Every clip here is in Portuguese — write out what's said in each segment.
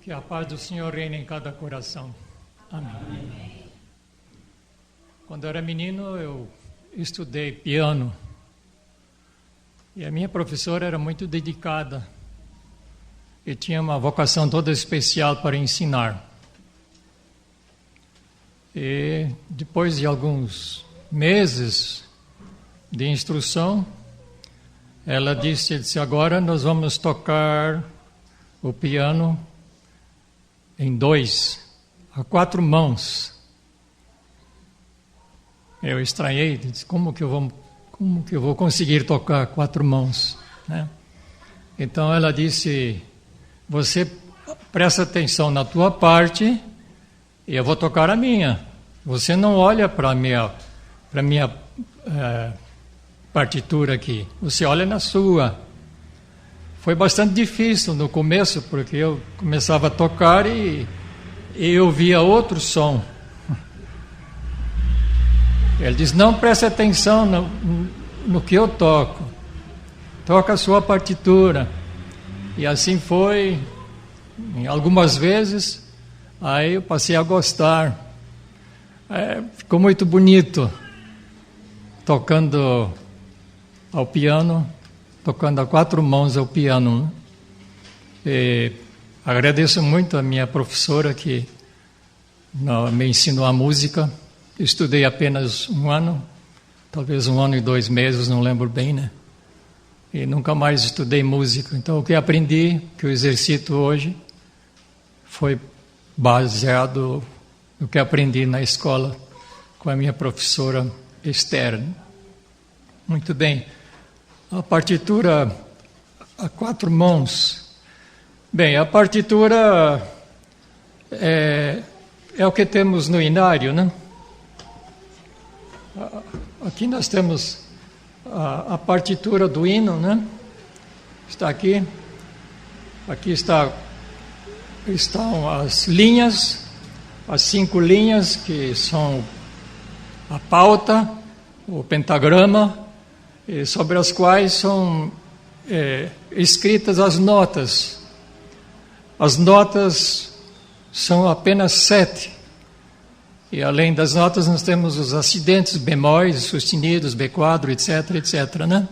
Que a paz do Senhor reine em cada coração. Amém. Quando eu era menino, eu estudei piano. E a minha professora era muito dedicada. E tinha uma vocação toda especial para ensinar. E depois de alguns meses de instrução, ela disse, agora nós vamos tocar o piano a 4 mãos. Eu estranhei, disse, como que eu vou conseguir tocar 4 mãos, né? Então ela disse, você presta atenção na tua parte e eu vou tocar a minha. Você não olha para a minha partitura aqui, você olha na sua. Foi bastante difícil no começo, porque eu começava a tocar e eu via outro som. Ele diz, não preste atenção no que eu toco. Toca a sua partitura. E assim foi, algumas vezes, aí eu passei a gostar. Ficou muito bonito, tocando ao piano, tocando a 4 mãos ao piano. E agradeço muito a minha professora que me ensinou a música. Estudei apenas 1 ano, talvez 1 ano e 2 meses, não lembro bem, né? E nunca mais estudei música. Então o que aprendi, que eu exercito hoje, foi baseado no que aprendi na escola com a minha professora Esther. Muito bem. A partitura a 4 mãos. Bem, a partitura é o que temos no inário, né? Aqui nós temos a partitura do hino, né? Está aqui. Aqui estão as linhas, as 5 linhas que são a pauta, o pentagrama, sobre as quais são escritas as notas. As notas são apenas 7. E além das notas nós temos os acidentes, bemóis, sustenidos, B4, etc, etc, né?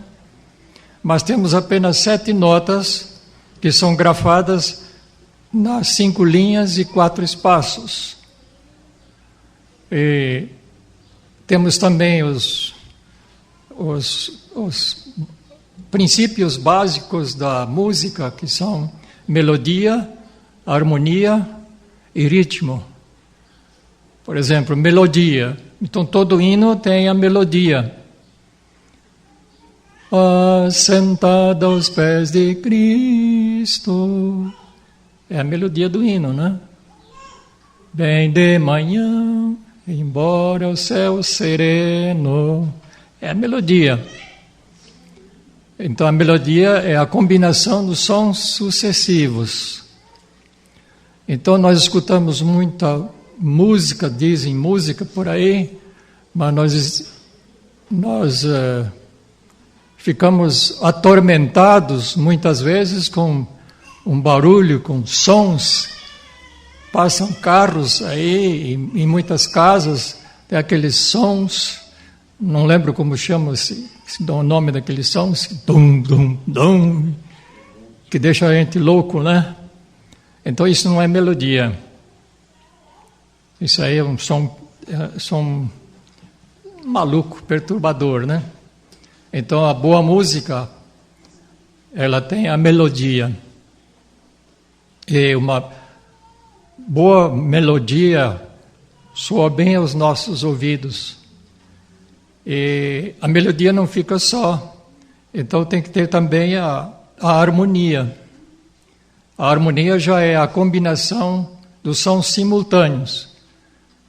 Mas temos apenas 7 notas que são grafadas nas 5 linhas e 4 espaços. E temos também os princípios básicos da música, que são melodia, harmonia e ritmo. Por exemplo, melodia. Então, todo hino tem a melodia. Sentado aos pés de Cristo. É a melodia do hino, né? Bem de manhã, embora o céu sereno. É a melodia. Então, a melodia é a combinação dos sons sucessivos. Então, nós escutamos muita música, dizem música por aí, mas nós ficamos atormentados muitas vezes com um barulho, com sons. Passam carros aí, em muitas casas, tem aqueles sons, não lembro como chama o nome daqueles sons, dum, dum, dum, que deixa a gente louco, né? Então isso não é melodia. Isso aí é um som maluco, perturbador, né? Então a boa música, ela tem a melodia. E uma boa melodia soa bem aos nossos ouvidos. E a melodia não fica só. Então tem que ter também a harmonia. A harmonia já é a combinação dos sons simultâneos.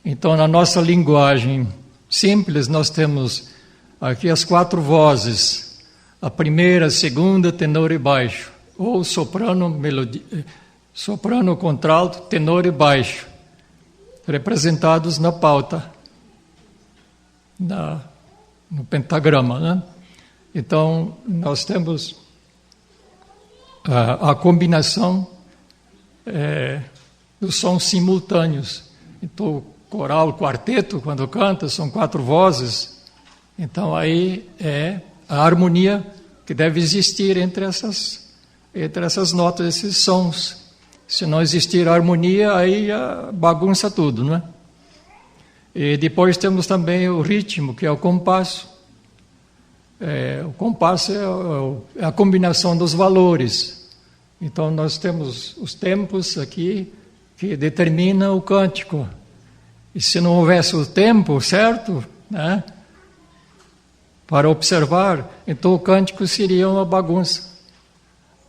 Então, na nossa linguagem simples, nós temos aqui as 4 vozes. A primeira, a segunda, tenor e baixo. Ou soprano, soprano, contralto, tenor e baixo. Representados na pauta, no pentagrama, né? Então, nós temos a combinação dos sons simultâneos. Então, o coral, o quarteto, quando canta, são 4 vozes. Então, aí é a harmonia que deve existir entre essas notas, esses sons. Se não existir harmonia, aí bagunça tudo, não é? E depois temos também o ritmo, que é o compasso. O compasso é a combinação dos valores. Então, nós temos os tempos aqui que determinam o cântico. E se não houvesse o tempo certo, né, para observar, então o cântico seria uma bagunça.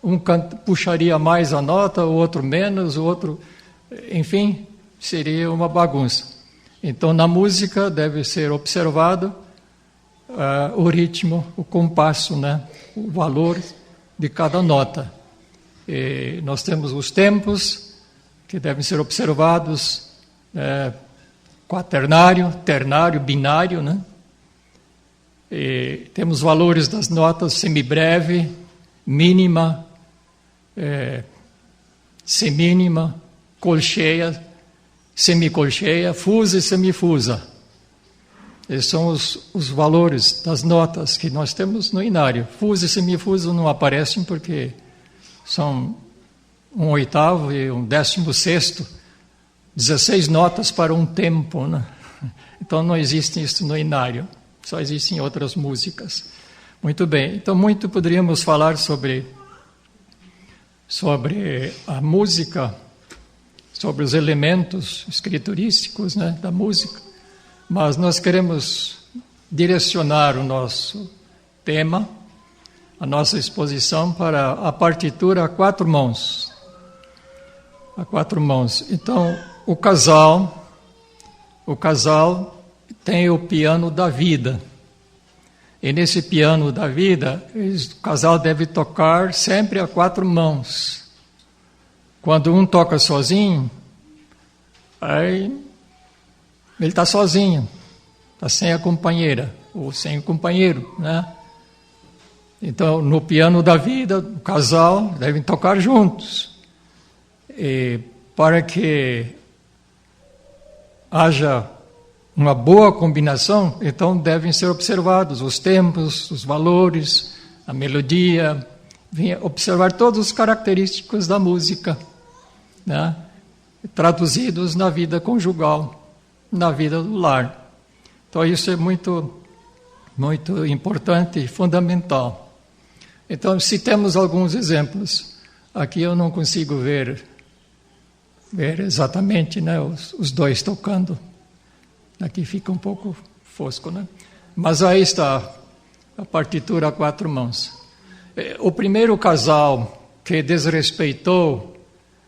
Um puxaria mais a nota, o outro menos, o outro... Enfim, seria uma bagunça. Então, na música deve ser observado o ritmo, o compasso, né, o valor de cada nota. E nós temos os tempos que devem ser observados, quaternário, ternário, binário, né? E temos valores das notas semibreve, mínima, semínima, colcheia, semicolcheia, fusa e semifusa. Esses são os valores das notas que nós temos no inário. Fusa e semifusa não aparecem porque são 1/8 e 1/16, 16 notas para um tempo, né? Então não existe isso no inário, só existem outras músicas. Muito bem, então muito poderíamos falar sobre a música, sobre os elementos escriturísticos, né, da música, mas nós queremos direcionar o nosso tema, a nossa exposição para a partitura a 4 mãos. A 4 mãos. Então, o casal tem o piano da vida. E nesse piano da vida, o casal deve tocar sempre a 4 mãos. Quando um toca sozinho, aí ele está sozinho, está sem a companheira, ou sem o companheiro, né? Então, no piano da vida, o casal devem tocar juntos. E para que haja uma boa combinação, então devem ser observados os tempos, os valores, a melodia, observar todos os característicos da música, né, traduzidos na vida conjugal, na vida do lar. Então isso é muito, muito importante e fundamental. Então, se temos alguns exemplos, aqui eu não consigo ver exatamente, né, os dois tocando. Aqui fica um pouco fosco, né? Mas aí está a partitura a 4 mãos. O primeiro casal que desrespeitou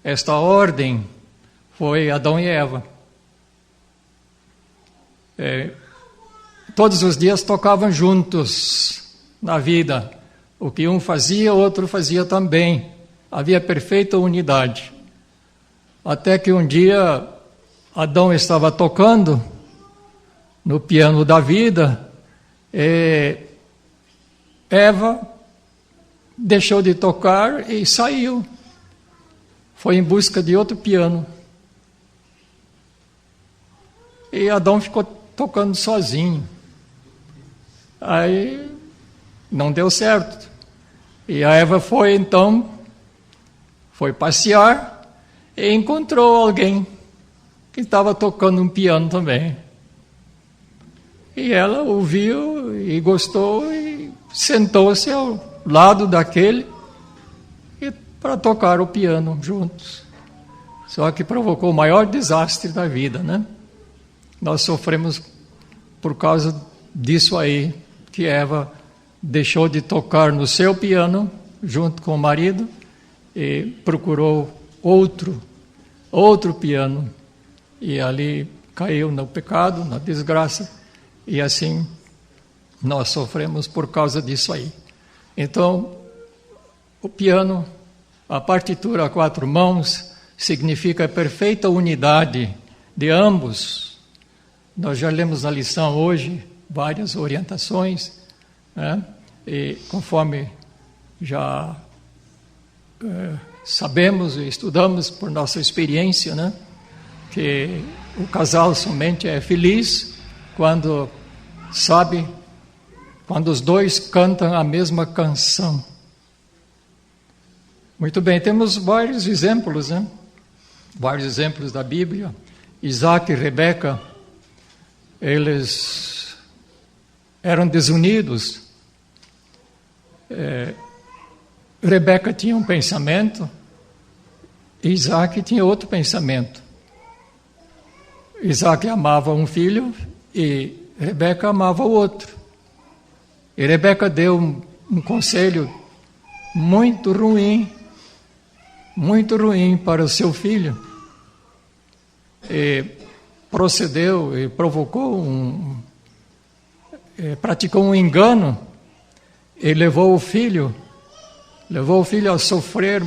esta ordem foi Adão e Eva. Todos os dias tocavam juntos na vida. O que um fazia, o outro fazia também. Havia perfeita unidade. Até que um dia Adão estava tocando no piano da vida, Eva deixou de tocar e saiu. Foi em busca de outro piano. E Adão ficou tocando sozinho. Aí não deu certo. E a Eva foi passear e encontrou alguém que estava tocando um piano também. E ela ouviu e gostou e sentou-se ao lado daquele para tocar o piano juntos. Só que provocou o maior desastre da vida, né? Nós sofremos por causa disso aí, que Eva deixou de tocar no seu piano junto com o marido e procurou outro piano. E ali caiu no pecado, na desgraça. E assim nós sofremos por causa disso aí. Então, o piano, a partitura a 4 mãos, significa a perfeita unidade de ambos. Nós já lemos na lição hoje várias orientações, né? E conforme já sabemos e estudamos por nossa experiência, né, que o casal somente é feliz quando os dois cantam a mesma canção. Muito bem, temos vários exemplos, né? Vários exemplos da Bíblia. Isaac e Rebeca, eles eram desunidos. Rebeca tinha um pensamento, Isaac tinha outro pensamento. Isaac amava um filho e Rebeca amava o outro. E Rebeca deu um conselho muito ruim para o seu filho. E procedeu e praticou um engano e levou o filho a sofrer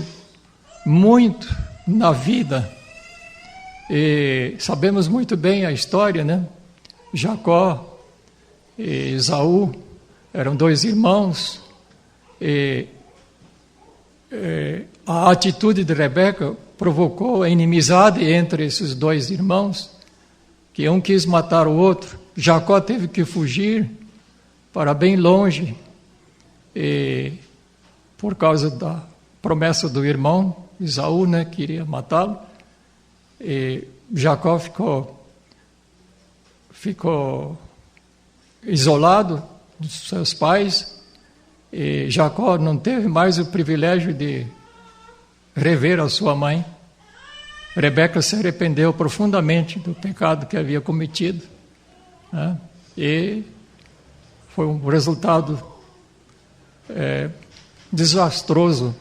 muito na vida. E sabemos muito bem a história, né? Jacó e Esaú eram dois irmãos, e a atitude de Rebeca provocou a inimizade entre esses dois irmãos, que um quis matar o outro. Jacó teve que fugir para bem longe, e por causa da promessa do irmão, Esaú, né, queria matá-lo, e Jacó ficou isolado dos seus pais, e Jacó não teve mais o privilégio de rever a sua mãe. Rebeca se arrependeu profundamente do pecado que havia cometido, né? E foi um resultado desastroso,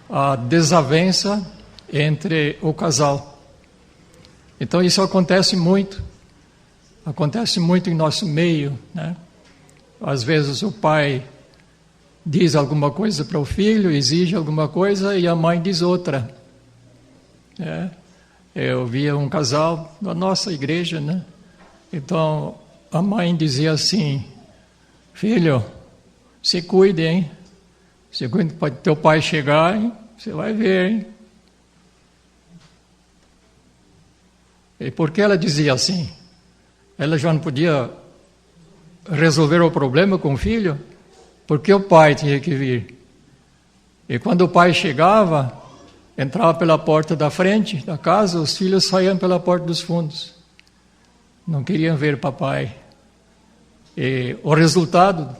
a desavença entre o casal. Então isso acontece muito em nosso meio, né? Às vezes o pai diz alguma coisa para o filho, exige alguma coisa e a mãe diz outra. Eu via um casal da nossa igreja, né? Então a mãe dizia assim: filho, se cuide, hein? Se cuide, pode teu pai chegar, hein? Você vai ver, hein? E por que ela dizia assim? Ela já não podia resolver o problema com o filho? Porque o pai tinha que vir. E quando o pai chegava, entrava pela porta da frente da casa, os filhos saíam pela porta dos fundos. Não queriam ver papai. E o resultado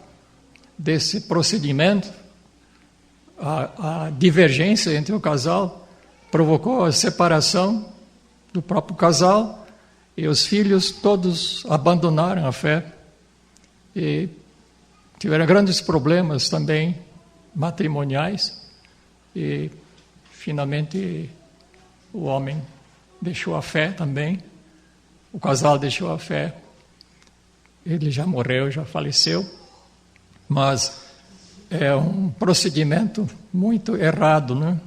desse procedimento, a divergência entre o casal, provocou a separação do próprio casal, e os filhos todos abandonaram a fé e tiveram grandes problemas também matrimoniais, e finalmente o homem deixou a fé também, o casal deixou a fé. Ele já morreu, já faleceu, mas é um procedimento muito errado, né?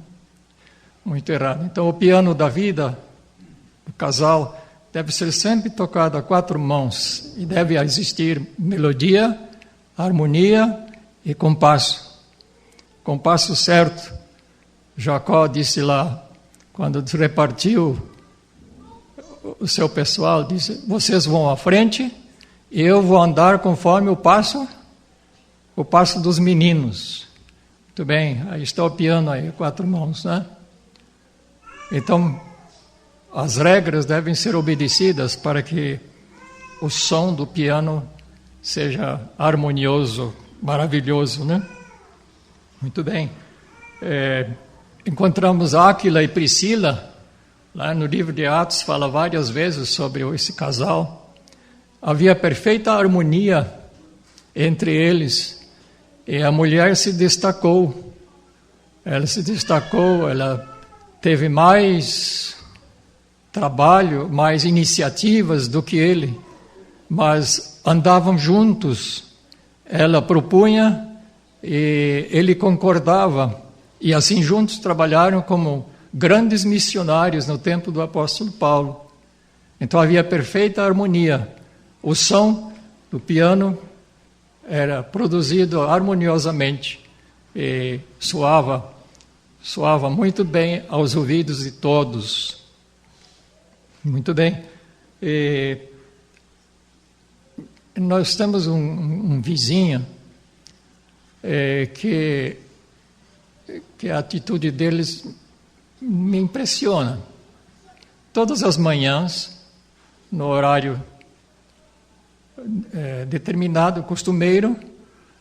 Muito errado. Então, o piano da vida do casal deve ser sempre tocado a quatro mãos e deve existir melodia, harmonia e compasso. Compasso certo. Jacó disse lá, quando repartiu o seu pessoal, disse: vocês vão à frente e eu vou andar conforme o passo dos meninos. Muito bem, aí está o piano aí, quatro mãos, né? Então, as regras devem ser obedecidas para que o som do piano seja harmonioso, maravilhoso, né? Muito bem. Encontramos Áquila e Priscila, lá no livro de Atos, fala várias vezes sobre esse casal. Havia perfeita harmonia entre eles, e a mulher se destacou. Ela se destacou, ela teve mais trabalho, mais iniciativas do que ele, mas andavam juntos. Ela propunha e ele concordava, e assim juntos trabalharam como grandes missionários no tempo do apóstolo Paulo. Então havia perfeita harmonia. O som do piano era produzido harmoniosamente e soava soava muito bem aos ouvidos de todos. Muito bem. Nós temos um vizinho que a atitude deles me impressiona. Todas as manhãs, no horário determinado, costumeiro,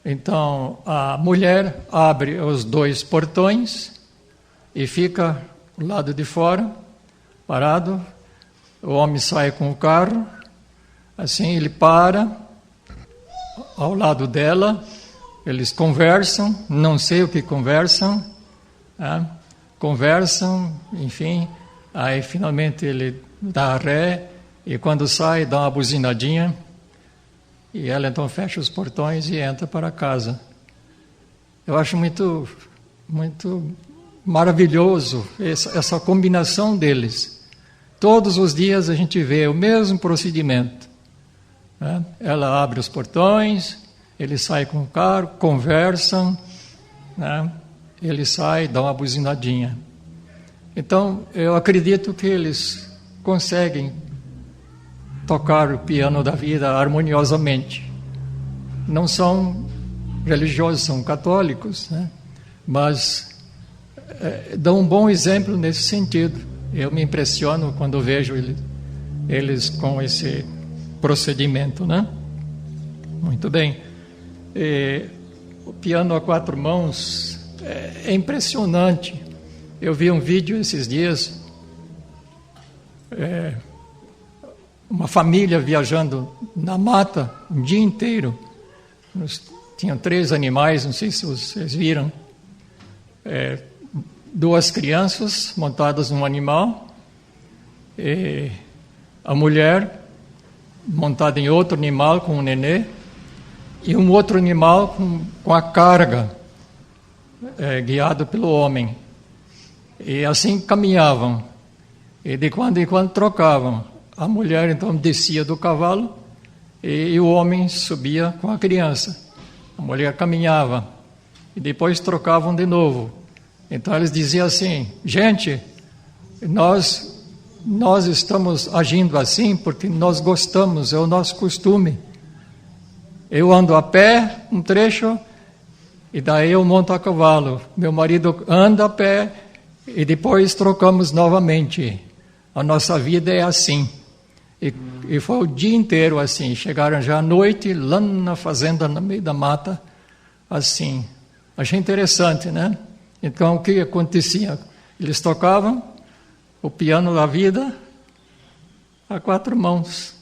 então a mulher abre os 2 portões e fica do lado de fora, parado. O homem sai com o carro, assim ele para ao lado dela, eles conversam, não sei o que conversam, conversam, enfim, aí finalmente ele dá ré e quando sai dá uma buzinadinha e ela então fecha os portões e entra para casa. Eu acho muito, muito maravilhoso essa combinação deles. Todos os dias a gente vê o mesmo procedimento. Ela abre os portões, ele sai com o carro, conversam, ele sai, dá uma buzinadinha. Então, eu acredito que eles conseguem tocar o piano da vida harmoniosamente. Não são religiosos, são católicos, mas dão um bom exemplo nesse sentido. Eu me impressiono quando vejo eles com esse procedimento, Muito bem. O piano a 4 mãos é impressionante. Eu vi um vídeo esses dias, uma família viajando na mata um dia inteiro. Tinham 3 animais, não sei se vocês viram. 2 crianças montadas num animal, e a mulher montada em outro animal com um nenê, e um outro animal com a carga, guiado pelo homem. E assim caminhavam, e de quando em quando trocavam. A mulher então descia do cavalo, e o homem subia com a criança. A mulher caminhava, e depois trocavam de novo. Então eles diziam assim: gente, nós estamos agindo assim porque nós gostamos, é o nosso costume. Eu ando a pé um trecho e daí eu monto a cavalo. Meu marido anda a pé e depois trocamos novamente. A nossa vida é assim. E foi o dia inteiro assim. Chegaram já à noite lá na fazenda, no meio da mata, assim. Achei interessante, Então, o que acontecia? Eles tocavam o piano da vida a 4 mãos.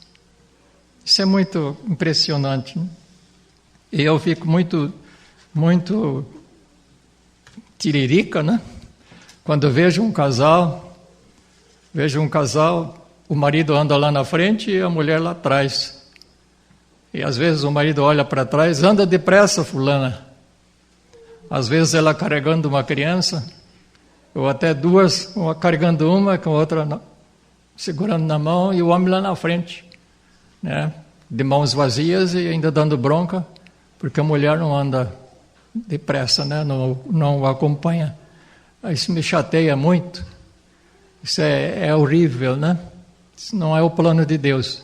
Isso é muito impressionante. E eu fico muito, muito tiririca, Quando vejo um casal, o marido anda lá na frente e a mulher lá atrás. E às vezes o marido olha para trás: anda depressa, fulana. Às vezes ela carregando uma criança, ou até 2, uma carregando uma, com a outra segurando na mão, e o homem lá na frente, de mãos vazias e ainda dando bronca, porque a mulher não anda depressa, não o acompanha. Isso me chateia muito. Isso é horrível, Isso não é o plano de Deus.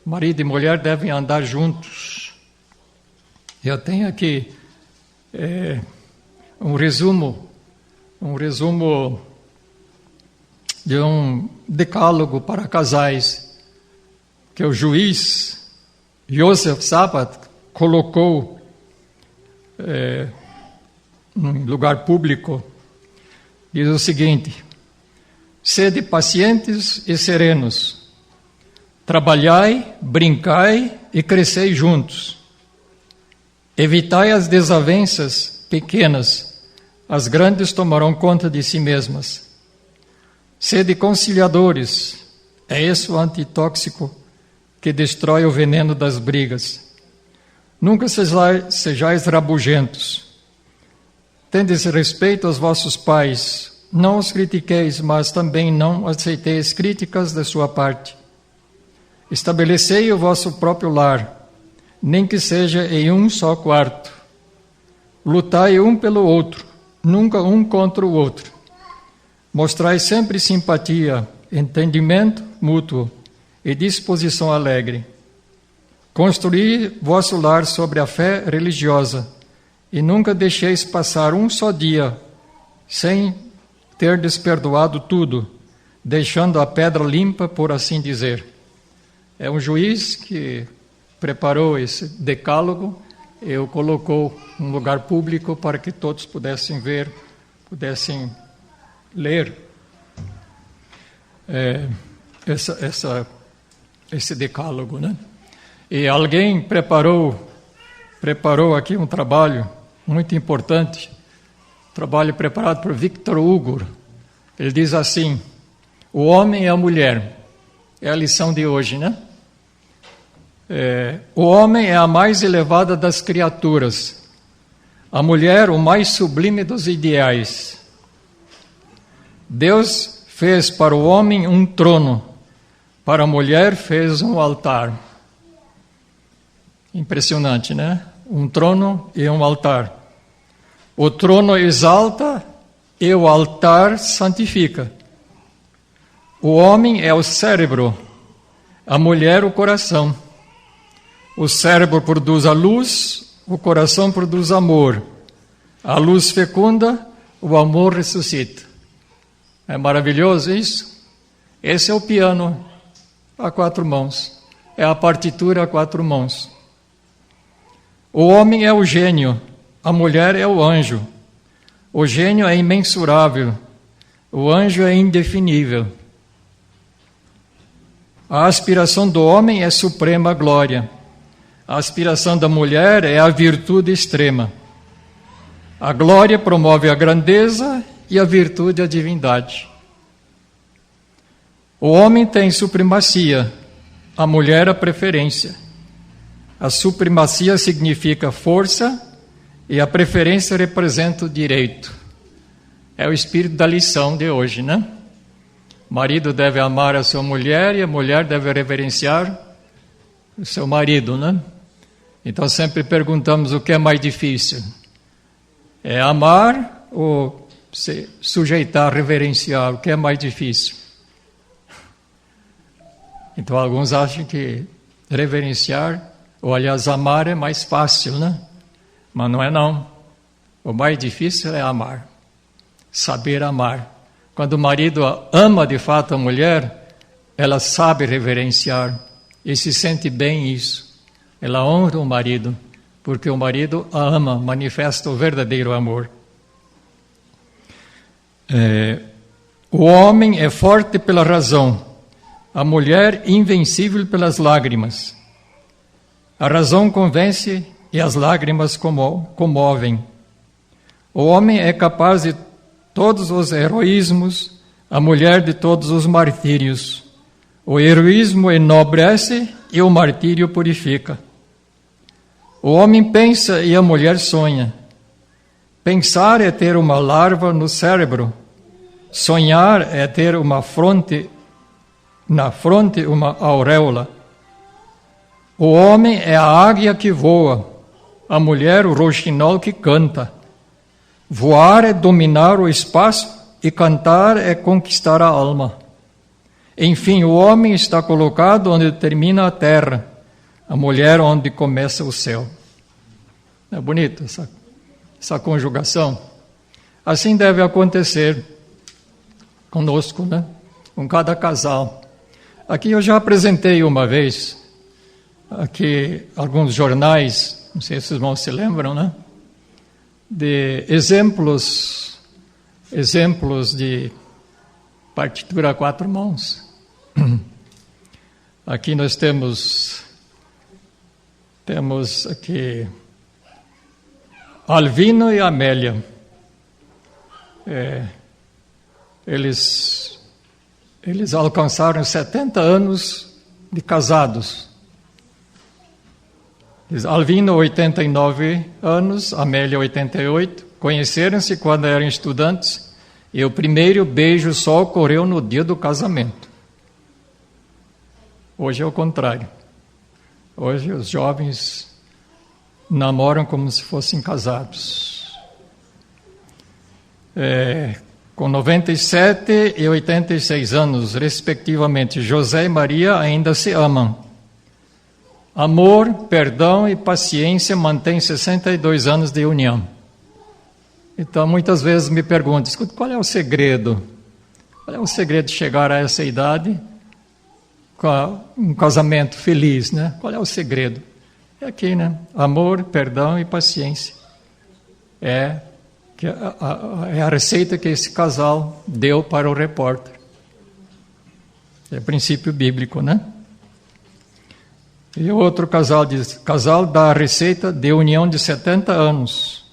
Marido e mulher devem andar juntos. Eu tenho aqui um resumo de um decálogo para casais que o juiz Joseph Sabat colocou num lugar público. Diz o seguinte: sede pacientes e serenos, trabalhai, brincai e crescei juntos. Evitai as desavenças pequenas, as grandes tomarão conta de si mesmas. Sede conciliadores, é esse o antitóxico que destrói o veneno das brigas. Nunca sejais rabugentos. Tendes respeito aos vossos pais, não os critiqueis, mas também não aceiteis críticas da sua parte. Estabelecei o vosso próprio lar, nem que seja em um só quarto. Lutai um pelo outro, nunca um contra o outro. Mostrai sempre simpatia, entendimento mútuo e disposição alegre. Construí vosso lar sobre a fé religiosa e nunca deixeis passar um só dia sem ter desperdoado tudo, deixando a pedra limpa, por assim dizer. É um juiz que preparou esse decálogo e o colocou num lugar público para que todos pudessem ver, pudessem ler esse decálogo, né? E alguém preparou aqui um trabalho muito importante, trabalho preparado por Victor Hugo. Ele diz assim: o homem e a mulher, é a lição de hoje, né? O homem é a mais elevada das criaturas, a mulher o mais sublime dos ideais. Deus fez para o homem um trono, para a mulher fez um altar. Impressionante, né? Um trono e um altar. O trono exalta e o altar santifica. O homem é o cérebro, a mulher o coração. O cérebro produz a luz, o coração produz amor. A luz fecunda, o amor ressuscita. É maravilhoso isso? Esse é o piano a 4 mãos. É a partitura a 4 mãos. O homem é o gênio, a mulher é o anjo. O gênio é imensurável, o anjo é indefinível. A aspiração do homem é suprema glória. A aspiração da mulher é a virtude extrema. A glória promove a grandeza e a virtude a divindade. O homem tem supremacia, a mulher a preferência. A supremacia significa força e a preferência representa o direito. É o espírito da lição de hoje, né? O marido deve amar a sua mulher e a mulher deve reverenciar o seu marido, né? Então sempre perguntamos o que é mais difícil. É amar ou se sujeitar, reverenciar? O que é mais difícil? Então alguns acham que reverenciar, ou aliás amar é mais fácil, né? Mas não é não. O mais difícil é amar. Saber amar. Quando o marido ama de fato a mulher, ela sabe reverenciar e se sente bem isso. Ela honra o marido, porque o marido a ama, manifesta o verdadeiro amor. O homem é forte pela razão, a mulher invencível pelas lágrimas. A razão convence e as lágrimas comovem. O homem é capaz de todos os heroísmos, a mulher de todos os martírios. O heroísmo enobrece e o martírio purifica. O homem pensa e a mulher sonha. Pensar é ter uma larva no cérebro. Sonhar é ter na fronte uma auréola. O homem é a águia que voa, a mulher o rouxinol que canta. Voar é dominar o espaço e cantar é conquistar a alma. Enfim, o homem está colocado onde termina a terra, a mulher onde começa o céu. É bonito essa conjugação. Assim deve acontecer conosco, né? Com cada casal. Aqui eu já apresentei uma vez, aqui alguns jornais, não sei se os irmãos se lembram, né? De exemplos de partitura a 4 mãos. Aqui nós temos aqui Alvino e Amélia. Eles alcançaram 70 anos de casados. Alvino, 89 anos, Amélia, 88. Conheceram-se quando eram estudantes e o primeiro beijo só ocorreu no dia do casamento. Hoje é o contrário. Hoje os jovens namoram como se fossem casados. com 97 e 86 anos, respectivamente. José e Maria ainda se amam. Amor, perdão e paciência mantêm 62 anos de união. Então, muitas vezes me perguntam, escuta, qual é o segredo? Qual é o segredo de chegar a essa idade com um casamento feliz, né? Qual é o segredo? É aqui, né? Amor, perdão e paciência. É a receita que esse casal deu para o repórter. É princípio bíblico, né? E o outro casal diz, casal dá a receita de união de 70 anos.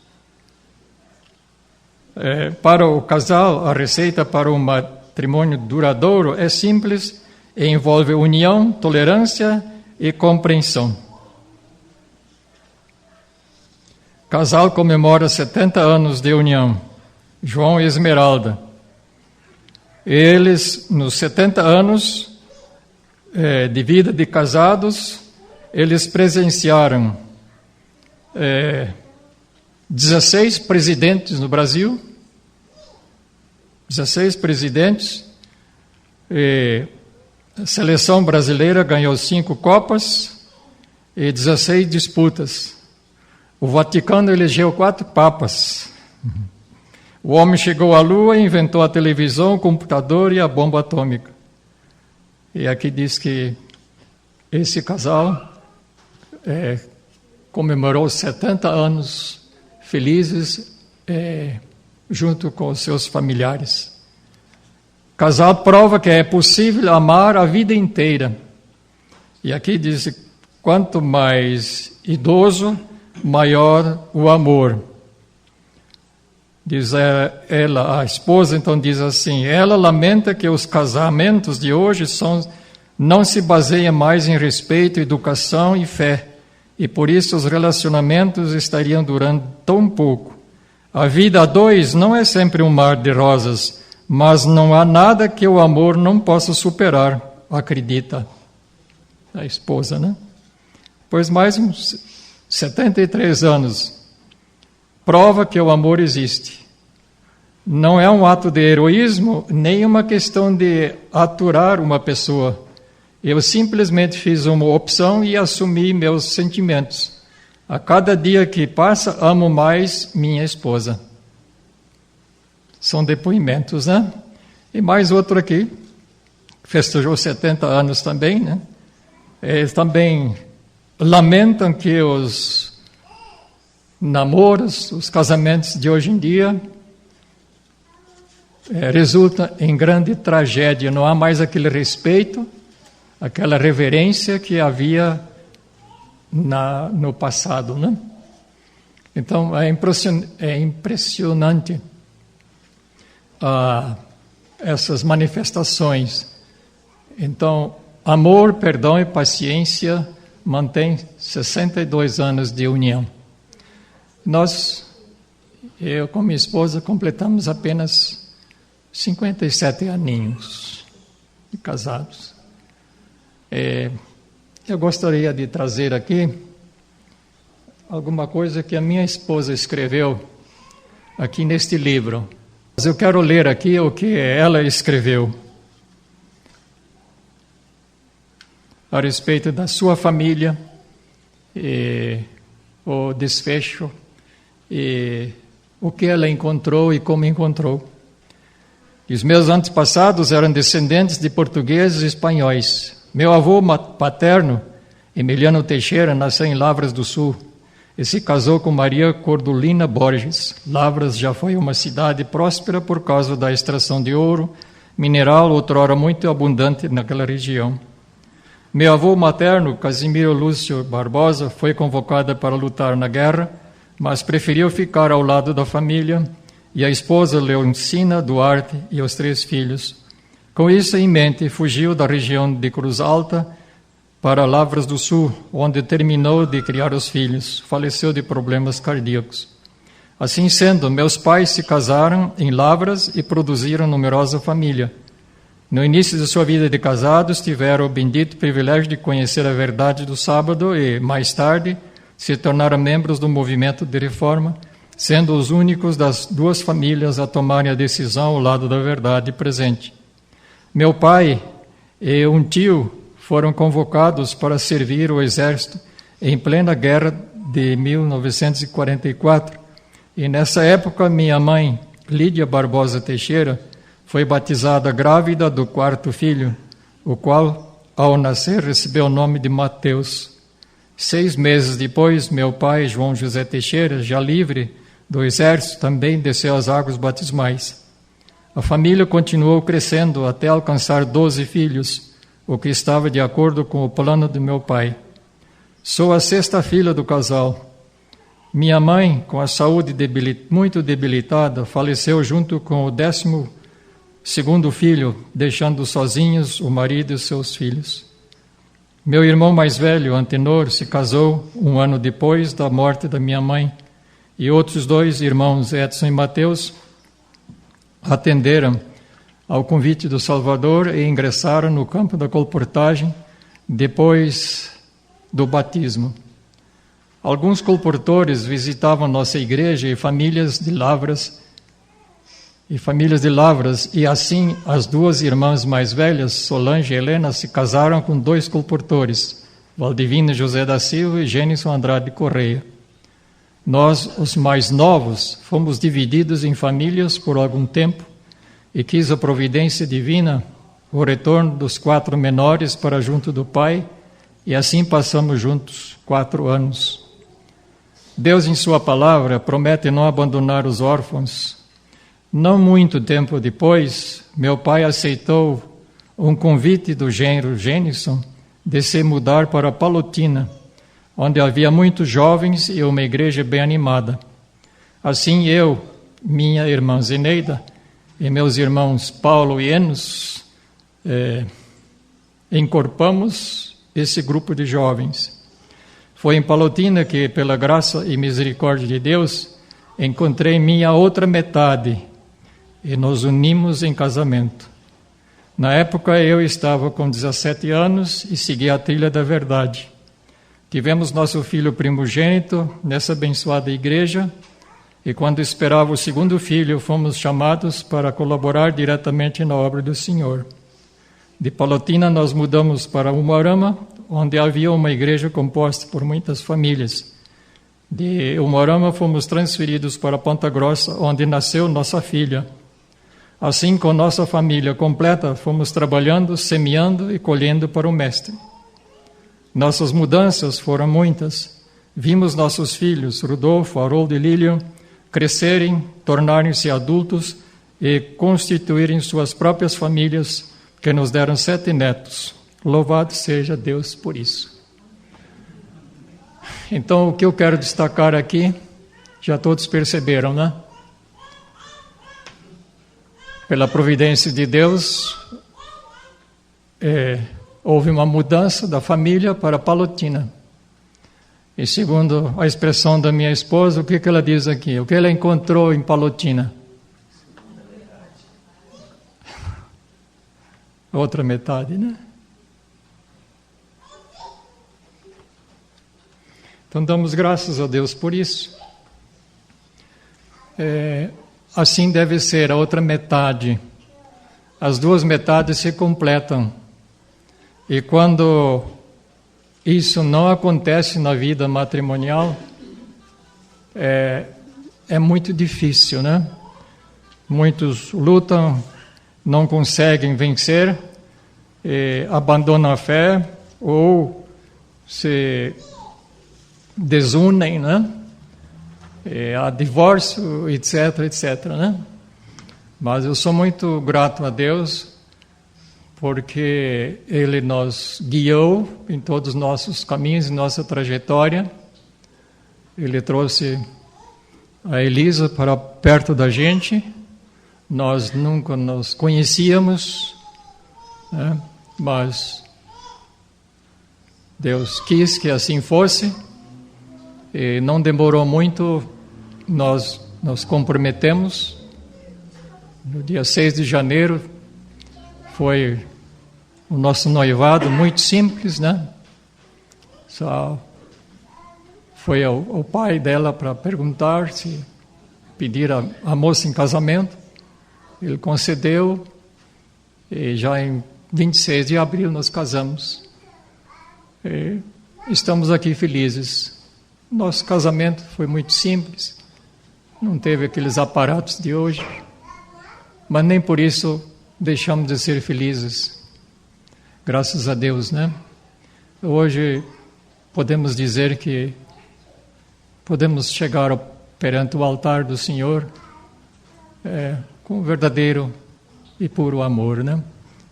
Para o casal, a receita para um matrimônio duradouro é simples e envolve união, tolerância e compreensão. Casal comemora 70 anos de união, João e Esmeralda. Eles, nos 70 anos de vida de casados, eles presenciaram 16 presidentes no Brasil, 16 presidentes, a seleção brasileira ganhou 5 Copas e 16 disputas. O Vaticano elegeu 4 papas. O homem chegou à Lua e inventou a televisão, o computador e a bomba atômica. E aqui diz que esse casal comemorou 70 anos felizes junto com os seus familiares. Casal prova que é possível amar a vida inteira. E aqui diz, quanto mais idoso, maior o amor. Diz ela, a esposa então diz assim, ela lamenta que os casamentos de hoje não se baseiam mais em respeito, educação e fé, e por isso os relacionamentos estariam durando tão pouco. A vida a dois não é sempre um mar de rosas, mas não há nada que o amor não possa superar, acredita a esposa, né? Pois mais uns 73 anos, prova que o amor existe. Não é um ato de heroísmo, nem uma questão de aturar uma pessoa. Eu simplesmente fiz uma opção e assumi meus sentimentos. A cada dia que passa, amo mais minha esposa. São depoimentos, né? E mais outro aqui, festejou 70 anos também, né? Eles também lamentam que os namoros, os casamentos de hoje em dia resultam em grande tragédia. Não há mais aquele respeito, aquela reverência que havia no passado, né? Então é impressionante essas manifestações. Então, amor, perdão e paciência mantém 62 anos de união. Eu com minha esposa, completamos apenas 57 aninhos de casados. Eu gostaria de trazer aqui alguma coisa que a minha esposa escreveu aqui neste livro. Mas eu quero ler aqui o que ela escreveu a respeito da sua família, o desfecho, e o que ela encontrou e como encontrou. E os meus antepassados eram descendentes de portugueses e espanhóis. Meu avô paterno, Emiliano Teixeira, nasceu em Lavras do Sul e se casou com Maria Cordulina Borges. Lavras já foi uma cidade próspera por causa da extração de ouro, mineral outrora muito abundante naquela região. Meu avô materno, Casimiro Lúcio Barbosa, foi convocado para lutar na guerra, mas preferiu ficar ao lado da família e a esposa Leoncina Duarte e os 3 filhos. Com isso em mente, fugiu da região de Cruz Alta para Lavras do Sul, onde terminou de criar os filhos. Faleceu de problemas cardíacos. Assim sendo, meus pais se casaram em Lavras e produziram numerosa família. No início de sua vida de casados, tiveram o bendito privilégio de conhecer a verdade do sábado e, mais tarde, se tornaram membros do movimento de reforma sendo os únicos das duas famílias a tomarem a decisão ao lado da verdade presente. Meu pai e um tio foram convocados para servir o exército em plena guerra de 1944, e nessa época minha mãe, Lídia Barbosa Teixeira, foi batizada grávida do quarto filho, o qual, ao nascer, recebeu o nome de Mateus. 6 meses depois, meu pai, João José Teixeira, já livre do exército, também desceu as águas batismais. A família continuou crescendo até alcançar 12 filhos, o que estava de acordo com o plano de meu pai. Sou a 6ª filha do casal. Minha mãe, com a saúde muito debilitada, faleceu junto com o 12º filho, deixando sozinhos o marido e seus filhos. Meu irmão mais velho, Antenor, se casou 1 ano depois da morte da minha mãe, e outros 2 irmãos, Edson e Mateus, atenderam ao convite do Salvador e ingressaram no campo da colportagem depois do batismo. Alguns colportores visitavam nossa igreja e famílias de Lavras, e assim as 2 irmãs mais velhas, Solange e Helena, se casaram com 2 colportores, Valdivino José da Silva e Gênison Andrade Correia. Nós, os mais novos, fomos divididos em famílias por algum tempo e quis a providência divina o retorno dos 4 menores para junto do Pai, e assim passamos juntos 4 anos. Deus, em sua palavra, promete não abandonar os órfãos. Não muito tempo depois, meu pai aceitou um convite do genro Gênison de se mudar para Palotina, onde havia muitos jovens e uma igreja bem animada. Assim eu, minha irmã Zeneida e meus irmãos Paulo e Enos encorpamos esse grupo de jovens. Foi em Palotina que, pela graça e misericórdia de Deus, encontrei minha outra metade e nos unimos em casamento. Na época eu estava com 17 anos e segui a trilha da verdade. Tivemos nosso filho primogênito nessa abençoada igreja, e quando esperava o 2º filho, fomos chamados para colaborar diretamente na obra do Senhor. De Palotina nós mudamos para Umuarama, onde havia uma igreja composta por muitas famílias. De Umuarama fomos transferidos para Ponta Grossa, onde nasceu nossa filha. Assim, com nossa família completa, fomos trabalhando, semeando e colhendo para o Mestre. Nossas mudanças foram muitas. Vimos nossos filhos, Rodolfo, Haroldo e Lilian, crescerem, tornarem-se adultos e constituírem suas próprias famílias, que nos deram 7 netos. Louvado seja Deus por isso. Então, o que eu quero destacar aqui, já todos perceberam, né? Pela providência de Deus, houve uma mudança da família para Palotina. E segundo a expressão da minha esposa, o que ela diz aqui? O que ela encontrou em Palotina? Outra metade, né? Então, damos graças a Deus por isso. Assim deve ser a outra metade. As 2 metades se completam. E quando isso não acontece na vida matrimonial, é muito difícil, né? Muitos lutam, não conseguem vencer, abandonam a fé ou se desunem, né? Há divórcio, etc, etc, né? Mas eu sou muito grato a Deus, porque Ele nos guiou em todos os nossos caminhos, em nossa trajetória. Ele trouxe a Elisa para perto da gente. Nós nunca nos conhecíamos, né? Mas Deus quis que assim fosse, e não demorou muito. Nós nos comprometemos. No dia 6 de janeiro foi o nosso noivado, muito simples, né? Só foi ao pai dela para perguntar se pedir a moça em casamento. Ele concedeu e já em 26 de abril nós casamos. E estamos aqui felizes. Nosso casamento foi muito simples, não teve aqueles aparatos de hoje, mas nem por isso deixamos de ser felizes. Graças a Deus, né? Hoje podemos dizer que podemos chegar perante o altar do Senhor com verdadeiro e puro amor, né?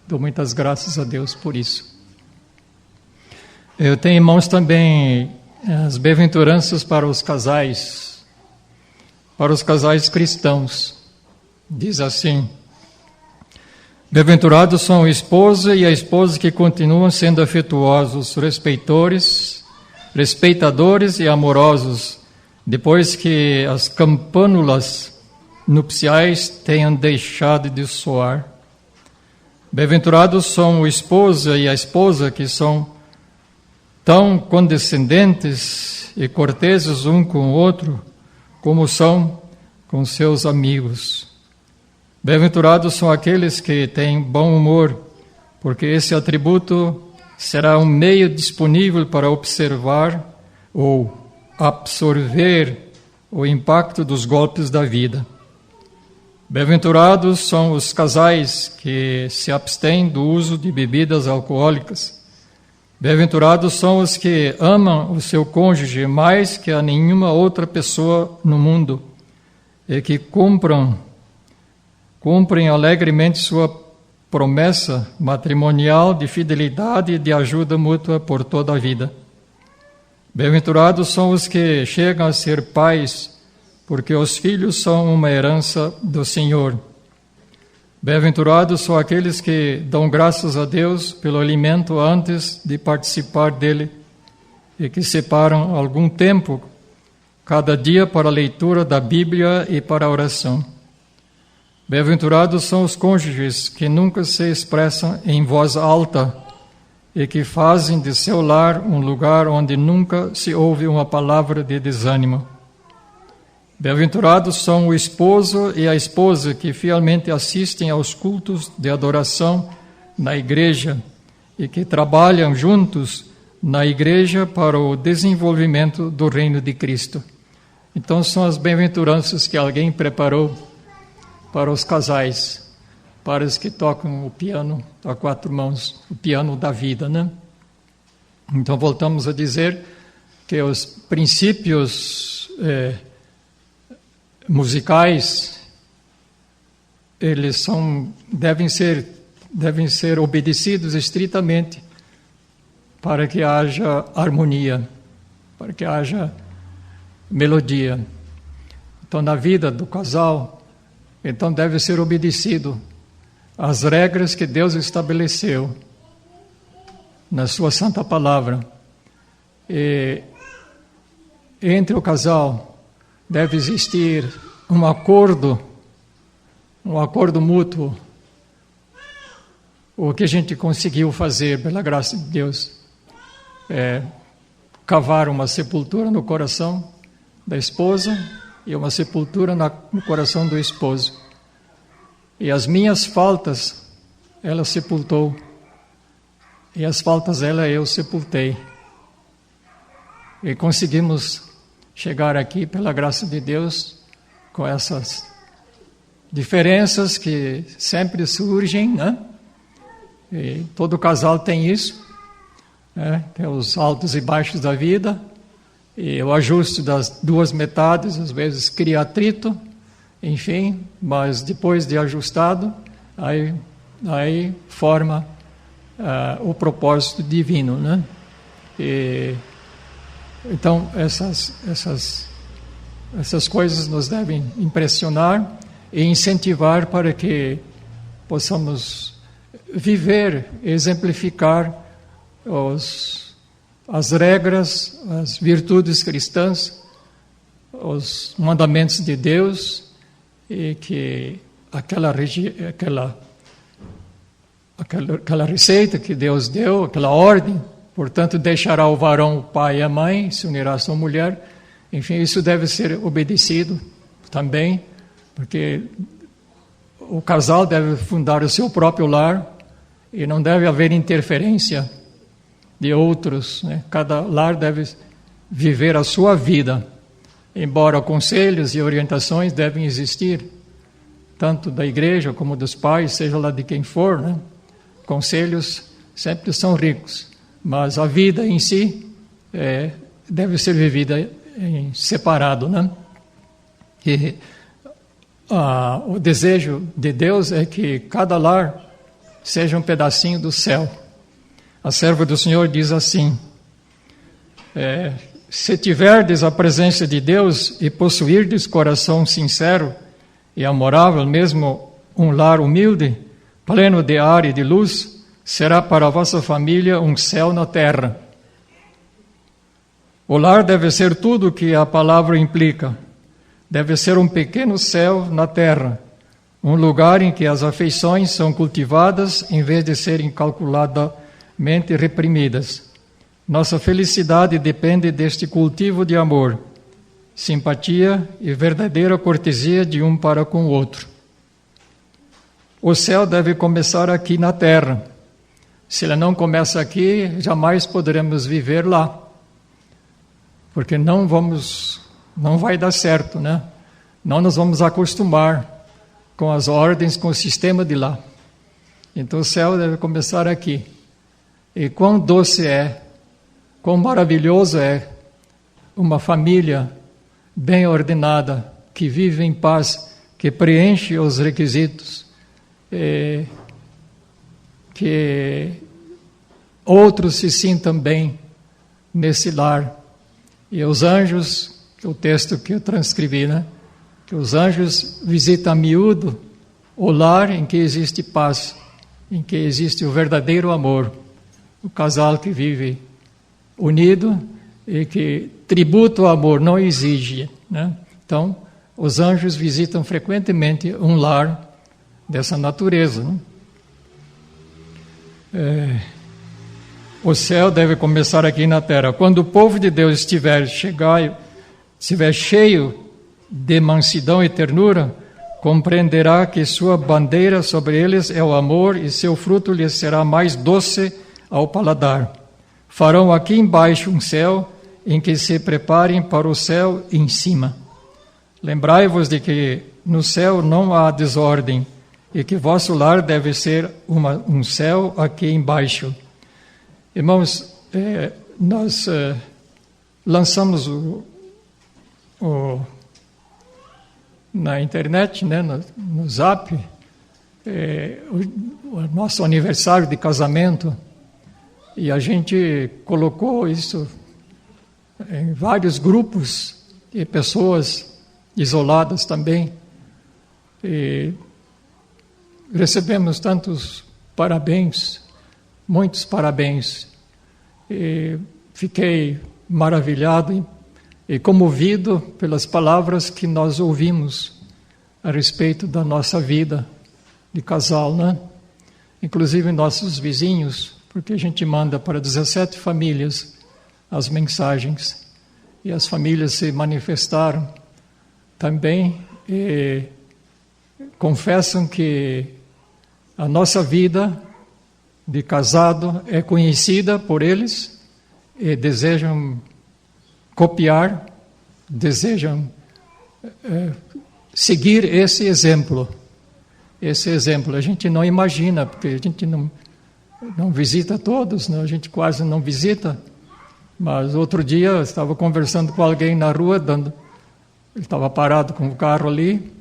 Dou muitas graças a Deus por isso. Eu tenho em mãos também as bem-aventuranças para os casais cristãos. Diz assim: bem-aventurados são o esposo e a esposa que continuam sendo afetuosos, respeitadores e amorosos, depois que as campânulas nupciais tenham deixado de soar. Bem-aventurados são o esposo e a esposa que são tão condescendentes e corteses um com o outro, como são com seus amigos. Bem-aventurados são aqueles que têm bom humor, porque esse atributo será um meio disponível para observar ou absorver o impacto dos golpes da vida. Bem-aventurados são os casais que se abstêm do uso de bebidas alcoólicas. Bem-aventurados são os que amam o seu cônjuge mais que a nenhuma outra pessoa no mundo e que cumprem alegremente sua promessa matrimonial de fidelidade e de ajuda mútua por toda a vida. Bem-aventurados são os que chegam a ser pais, porque os filhos são uma herança do Senhor. Bem-aventurados são aqueles que dão graças a Deus pelo alimento antes de participar dele e que separam algum tempo cada dia para a leitura da Bíblia e para a oração. Bem-aventurados são os cônjuges que nunca se expressam em voz alta e que fazem de seu lar um lugar onde nunca se ouve uma palavra de desânimo. Bem-aventurados são o esposo e a esposa que fielmente assistem aos cultos de adoração na igreja e que trabalham juntos na igreja para o desenvolvimento do reino de Cristo. Então são as bem-aventuranças que alguém preparou para os casais, para os que tocam o piano a quatro mãos, o piano da vida, né? Então voltamos a dizer que os princípios musicais, eles devem ser obedecidos estritamente para que haja harmonia, para que haja melodia. Então, na vida do casal, então deve ser obedecido às regras que Deus estabeleceu na sua santa palavra. E entre o casal deve existir um acordo mútuo. O que a gente conseguiu fazer, pela graça de Deus, é cavar uma sepultura no coração da esposa e uma sepultura no coração do esposo. E as minhas faltas, ela sepultou. E as faltas dela, eu sepultei. E conseguimos chegar aqui, pela graça de Deus, com essas diferenças que sempre surgem, né? E todo casal tem isso, né? Tem os altos e baixos da vida, e o ajuste das duas metades, às vezes cria atrito, enfim, mas depois de ajustado, aí forma o propósito divino, né? Então, essas coisas nos devem impressionar e incentivar para que possamos viver, exemplificar as regras, as virtudes cristãs, os mandamentos de Deus, e que aquela receita que Deus deu, aquela ordem, portanto, deixará o varão o pai e a mãe, se unirá à sua mulher. Enfim, isso deve ser obedecido. também, porque o casal deve fundar o seu próprio lar e não deve haver interferência de outros, né? Cada lar deve viver a sua vida, embora conselhos e orientações devem existir, tanto da igreja como dos pais, seja lá de quem for, né? Conselhos sempre são ricos, mas a vida em si deve ser vivida em separado, né? E o desejo de Deus é que cada lar seja um pedacinho do céu. A serva do Senhor diz assim: se tiverdes a presença de Deus e possuirdes coração sincero e amorável, mesmo um lar humilde, pleno de ar e de luz, será para a vossa família um céu na terra. O lar deve ser tudo o que a palavra implica. Deve ser um pequeno céu na terra, um lugar em que as afeições são cultivadas em vez de serem calculadamente reprimidas. Nossa felicidade depende deste cultivo de amor, simpatia e verdadeira cortesia de um para com o outro. O céu deve começar aqui na terra. Se ele não começa aqui, jamais poderemos viver lá, porque não vai dar certo, né? Não nos vamos acostumar com as ordens, com o sistema de lá. Então o céu deve começar aqui. E quão doce quão maravilhoso é uma família bem ordenada, que vive em paz, que preenche os requisitos, que outros se sintam bem nesse lar. E os anjos, o texto que eu transcrevi, né? Que os anjos visitam a miúdo o lar em que existe paz, em que existe o verdadeiro amor, o casal que vive unido e que tributo ao amor não exige, né? Então, os anjos visitam frequentemente um lar dessa natureza, né? O céu deve começar aqui na terra. Quando o povo de Deus estiver cheio de mansidão e ternura, compreenderá que sua bandeira sobre eles é o amor e seu fruto lhes será mais doce ao paladar. Farão aqui embaixo um céu em que se preparem para o céu em cima. Lembrai-vos de que no céu não há desordem e que vosso lar deve ser um céu aqui embaixo. Irmãos, nós lançamos na internet, né, no Zap, o nosso aniversário de casamento, e a gente colocou isso em vários grupos de pessoas isoladas também, e recebemos tantos parabéns, muitos parabéns, e fiquei maravilhado e comovido pelas palavras que nós ouvimos a respeito da nossa vida de casal, né? Inclusive nossos vizinhos, porque a gente manda para 17 famílias as mensagens, e as famílias se manifestaram também e confessam que a nossa vida de casado é conhecida por eles e desejam copiar, desejam seguir esse exemplo. Esse exemplo a gente não imagina, porque a gente não visita todos, né? A gente quase não visita. Mas outro dia eu estava conversando com alguém na rua, ele estava parado com o carro ali,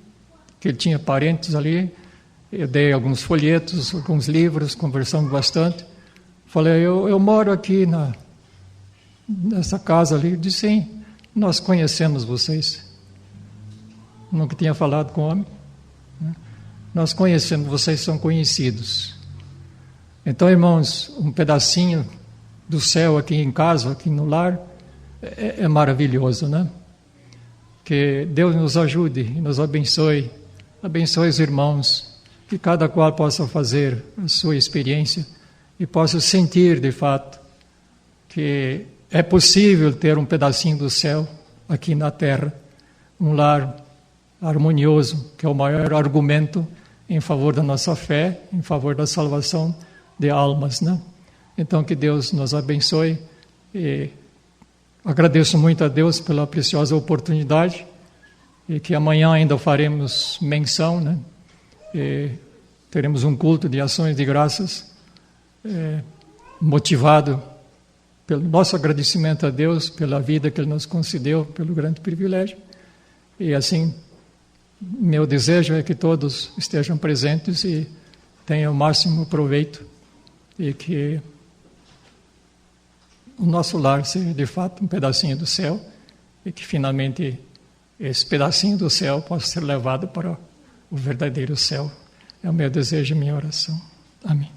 que ele tinha parentes ali. Eu dei alguns folhetos, alguns livros, conversando bastante. Falei, eu moro aqui nessa casa ali. Ele disse, sim, nós conhecemos vocês. Nunca tinha falado com homem. Nós conhecemos, vocês são conhecidos. Então, irmãos, um pedacinho do céu aqui em casa, aqui no lar, é maravilhoso, né? Que Deus nos ajude e nos abençoe os irmãos, que cada qual possa fazer a sua experiência e possa sentir, de fato, que é possível ter um pedacinho do céu aqui na terra, um lar harmonioso, que é o maior argumento em favor da nossa fé, em favor da salvação de almas, né? Então, que Deus nos abençoe e agradeço muito a Deus pela preciosa oportunidade e que amanhã ainda faremos menção, né? E teremos um culto de ações de graças motivado pelo nosso agradecimento a Deus, pela vida que Ele nos concedeu, pelo grande privilégio. E assim, meu desejo é que todos estejam presentes e tenham o máximo proveito e que o nosso lar seja de fato um pedacinho do céu e que finalmente esse pedacinho do céu possa ser levado para o verdadeiro céu. É o meu desejo e minha oração. Amém.